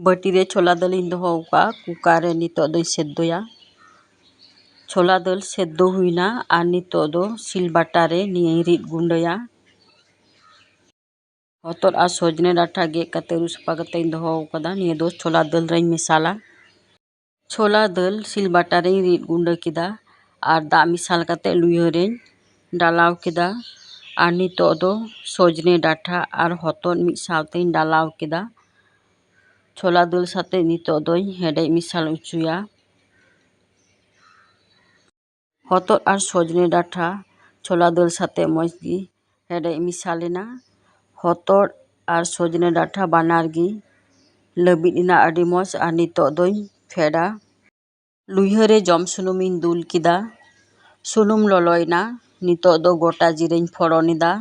ᱵᱟᱹᱴᱤ ᱨᱮ ᱪᱷᱳᱞᱟ ᱫᱟᱹᱞᱤᱧ ᱫᱚᱦᱚ ᱟᱠᱟᱫᱼᱟ ᱠᱩᱠᱟᱨ ᱨᱮ ᱱᱤᱛᱚᱜ ᱫᱚᱧ ᱥᱮদ্ধᱚᱭᱟ। ᱪᱷᱳᱞᱟ ᱫᱟᱹᱞ ᱥᱮদ্ধᱚ ᱦᱩᱭᱱᱟ ᱟᱨ ᱱᱤᱛᱚᱜ ᱫᱚ ᱥᱤᱞ ᱵᱟᱴᱟ ᱨᱮ ᱱᱤᱭᱟᱹᱧ ᱨᱤᱫ ᱜᱩᱸᱰᱟᱹᱭᱟ। ᱦᱚᱛᱚᱫ ᱟᱨ ᱥᱚᱡᱽᱱᱮ ᱰᱟᱸᱴᱟ ᱜᱮᱫ ᱠᱟᱛᱮ ᱟᱹᱨᱩᱵ ᱥᱟᱯᱷᱟ ᱠᱟᱛᱮᱧ ᱫᱚᱦᱚ ᱟᱠᱟᱫᱟ। ᱱᱤᱭᱟᱹ ᱫᱚ ᱪᱷᱳᱞᱟ ᱫᱟᱹᱞ ᱨᱮᱧ ᱢᱮᱥᱟᱞᱟ। ᱪᱷᱳᱞᱟ ᱫᱟᱹᱞ ᱥᱤᱞ ᱵᱟᱴᱟ ᱨᱮᱧ ᱨᱤᱫ ᱜᱩᱸᱰᱟᱹ ᱠᱮᱫᱟ ᱟᱨ ᱫᱟᱜ ᱢᱮᱥᱟᱞ ᱠᱟᱛᱮ ᱞᱩᱭᱦᱟᱹ ᱨᱮᱧ ᱰᱟᱞᱟᱣ ᱠᱮᱫᱟ। ᱟᱨ ᱱᱤᱛᱚᱜ ᱫᱚ ᱥᱚᱡᱽᱱᱮ ᱰᱟᱸᱴᱟ ᱟᱨ ᱦᱚᱛᱚᱫ ᱢᱤᱫ ᱥᱟᱶᱛᱮᱧ ᱰᱟᱞᱟᱣ ᱠᱮᱫᱟ। ᱪᱷᱳᱞᱟ ᱫᱟᱹᱞ ᱥᱟᱛᱮ ᱱᱤᱛᱚᱜ ᱫᱚᱧ ᱦᱮᱰᱮᱡ ᱢᱮᱥᱟᱞ ᱚᱪᱚᱭᱟ। ᱦᱚᱛᱚᱫ ᱟᱨ ᱥᱚᱡᱽᱱᱮ ᱰᱟᱸᱴᱟ ᱪᱷᱳᱞᱟ ᱫᱟᱹᱞ ᱥᱟᱛᱮ ᱢᱚᱡᱽ ᱜᱮ ᱦᱮᱰᱮᱡ ᱢᱮᱥᱟᱞᱮᱱᱟ। ᱦᱚᱛᱚᱫ ᱟᱨ ᱥᱚᱡᱽᱱᱮ ᱰᱟᱸᱴᱟ ᱵᱟᱱᱟᱨ ᱜᱮ ᱞᱟᱹᱵᱤᱫ ᱮᱱᱟ ᱟᱹᱰᱤ ᱢᱚᱡᱽ ᱟᱨ ᱱᱤᱛᱚᱜ ᱫᱚᱧ ᱯᱷᱮᱰᱟ। ᱞᱩᱭᱦᱟᱹ ᱨᱮ ᱡᱚᱢ ᱥᱩᱱᱩᱢᱤᱧ ᱫᱩᱞ ᱠᱮᱫᱟ। ᱥᱩᱱᱩᱢ ᱞᱚᱞᱚᱭᱮᱱᱟ। ᱱᱤᱛᱚᱜ ᱫᱚ ᱜᱚᱴᱟ ᱡᱤᱨᱟᱹᱧ ᱯᱷᱚᱲᱚᱱ ᱮᱫᱟ।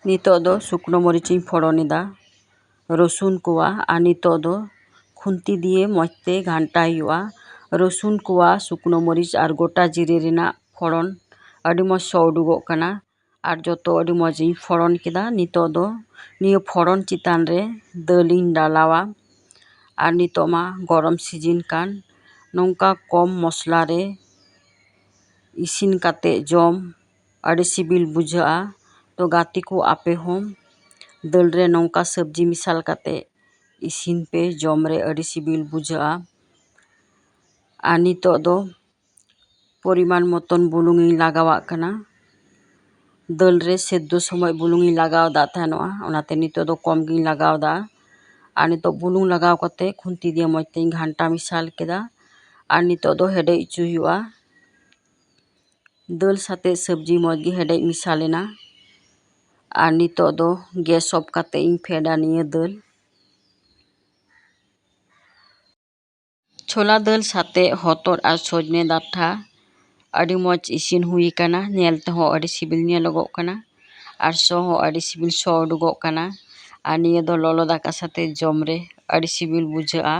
ᱱᱤᱛᱚᱜ ᱫᱚ শুᱠনো ᱢᱚᱨᱤᱪᱤᱧ ᱯᱷᱚᱲᱚᱱ ᱮᱫᱟ। ᱨᱚᱥᱩᱱ ᱠᱚᱣᱟ ᱟᱨ ᱱᱤᱛᱚᱜ ᱫᱚ ᱠᱷᱩᱱᱛᱤ ᱫᱤᱭᱮ ᱢᱚᱡᱽ ᱛᱮ ᱜᱷᱟᱱᱴᱟᱭ ᱦᱩᱭᱩᱜᱼᱟ। ᱨᱚᱥᱩᱱ ᱠᱚᱣᱟ ᱥᱩᱠᱱᱳ ᱢᱚᱨᱤᱪ ᱟᱨ ᱜᱚᱴᱟ ᱡᱤᱨᱟᱹ ᱨᱮᱱᱟᱜ ᱯᱷᱚᱲᱚᱱ ᱟᱹᱰᱤ ᱢᱚᱡᱽ ᱥᱚ ᱩᱰᱩᱠᱚᱜ ᱠᱟᱱᱟ। ᱟᱨ ᱡᱚᱛᱚ ᱟᱹᱰᱤ ᱢᱚᱡᱽ ᱤᱧ ᱯᱷᱚᱲᱚᱱ ᱠᱮᱫᱟ। ᱱᱤᱛᱚᱜ ᱫᱚ ᱱᱤᱭᱟᱹ ᱯᱷᱚᱲᱚᱱ ᱪᱮᱛᱟᱱ ᱨᱮ ᱫᱟᱹᱞᱤᱧ ᱰᱟᱞᱟᱣᱟ। ᱟᱨ ᱱᱤᱛᱚᱜ ᱢᱟ ᱜᱚᱨᱚᱢ ᱥᱤᱡᱤᱱ ᱠᱟᱱ ᱱᱚᱝᱠᱟ ᱠᱚᱢ ᱢᱚᱥᱞᱟ ᱨᱮ ᱤᱥᱤᱱ ᱠᱟᱛᱮ ᱡᱚᱢ ᱟᱹᱰᱤ ᱥᱤᱵᱤᱞ ᱵᱩᱡᱷᱟᱹᱜᱼᱟ। ᱛᱚ ᱜᱟᱛᱮ ᱠᱚ ᱟᱯᱮ ᱦᱚᱸ ᱫᱟᱹᱞ ᱨᱮ ᱱᱚᱝᱠᱟ ᱥᱚᱵᱽᱡᱤ ᱢᱮᱥᱟᱞ ᱠᱟᱛᱮ ᱤᱥᱤᱱ ᱯᱮ ᱡᱚᱢ ᱨᱮ ᱟᱹᱰᱤ ᱥᱤᱵᱤᱞ ᱵᱩᱡᱷᱟᱹᱜᱼᱟ। ᱟᱨ ᱱᱤᱛᱚᱜ ᱫᱚ ᱯᱚᱨᱤᱢᱟᱱ ᱢᱚᱛᱚᱱ ᱵᱩᱞᱩᱝ ᱤᱧ ᱞᱟᱜᱟᱣᱟᱜ ᱠᱟᱱᱟ। ᱫᱟᱹᱞ ᱨᱮ ᱥᱮদ্ধᱚ ᱥᱚᱢᱚᱭ ᱵᱩᱞᱩᱝ ᱤᱧ ᱞᱟᱜᱟᱣᱫᱟ ᱛᱟᱦᱮᱱᱚᱜᱼᱟ ᱚᱱᱟᱛᱮ ᱱᱤᱛᱚᱜ ᱫᱚ ᱠᱚᱢ ᱜᱤᱧ ᱞᱟᱜᱟᱣᱫᱟ। ᱟᱨ ᱱᱤᱛᱚᱜ ᱵᱩᱞᱩᱝ ᱞᱟᱜᱟᱣ ᱠᱟᱛᱮ ᱠᱷᱩᱱᱛᱤ ᱫᱤᱭᱮ ᱢᱚᱡᱽ ᱛᱮᱧ ᱜᱷᱟᱱᱴᱟ ᱢᱮᱥᱟᱞ ᱠᱮᱫᱟ। ᱟᱨ ᱱᱤᱛᱚᱜ ᱫᱚ ᱦᱮᱰᱮᱡ ᱚᱪᱚ ᱦᱩᱭᱩᱜᱼᱟ। ᱫᱟᱹᱞ ᱥᱟᱛᱮ ᱥᱚᱵᱽᱡᱤ ᱢᱚᱡᱽ ᱜᱮ ᱦᱮᱰᱮᱡ ᱢᱮᱥᱟᱞᱮᱱᱟ। ᱟᱨ ᱱᱤᱛᱚᱜ ᱫᱚ ᱜᱮᱥ ᱚᱯᱷ ᱠᱟᱛᱮ ᱤᱧ ᱯᱷᱮᱰᱟ ᱱᱤᱭᱟᱹ ᱫᱟᱹᱞ। ᱪᱷᱳᱞᱟ ᱫᱟᱹᱞ ᱥᱟᱛᱮ ᱦᱚᱛᱚᱫ ᱟᱨ ᱥᱚᱡᱽᱱᱮ ᱰᱟᱸᱴᱟ ᱟᱹᱰᱤ ᱢᱚᱡᱽ ᱤᱥᱤᱱ ᱦᱩᱭ ᱟᱠᱟᱱᱟ। ᱧᱮᱞ ᱛᱮᱦᱚᱸ ᱟᱹᱰᱤ ᱥᱤᱵᱤᱞ ᱧᱮᱞᱚᱜᱚᱜ ᱠᱟᱱᱟ। ᱟᱨ ᱥᱚ ᱦᱚᱸ ᱟᱹᱰᱤ ᱥᱤᱵᱤᱞ ᱥᱚ ᱩᱰᱩᱠᱚᱜ ᱠᱟᱱᱟ। ᱟᱨ ᱱᱤᱭᱟᱹ ᱫᱚ ᱞᱚᱞᱚ ᱫᱟᱠᱟ ᱥᱟᱛᱮ ᱡᱚᱢ ᱨᱮ ᱟᱹᱰᱤ ᱥᱤᱵᱤᱞ ᱵᱩᱡᱷᱟᱹᱜᱼᱟ।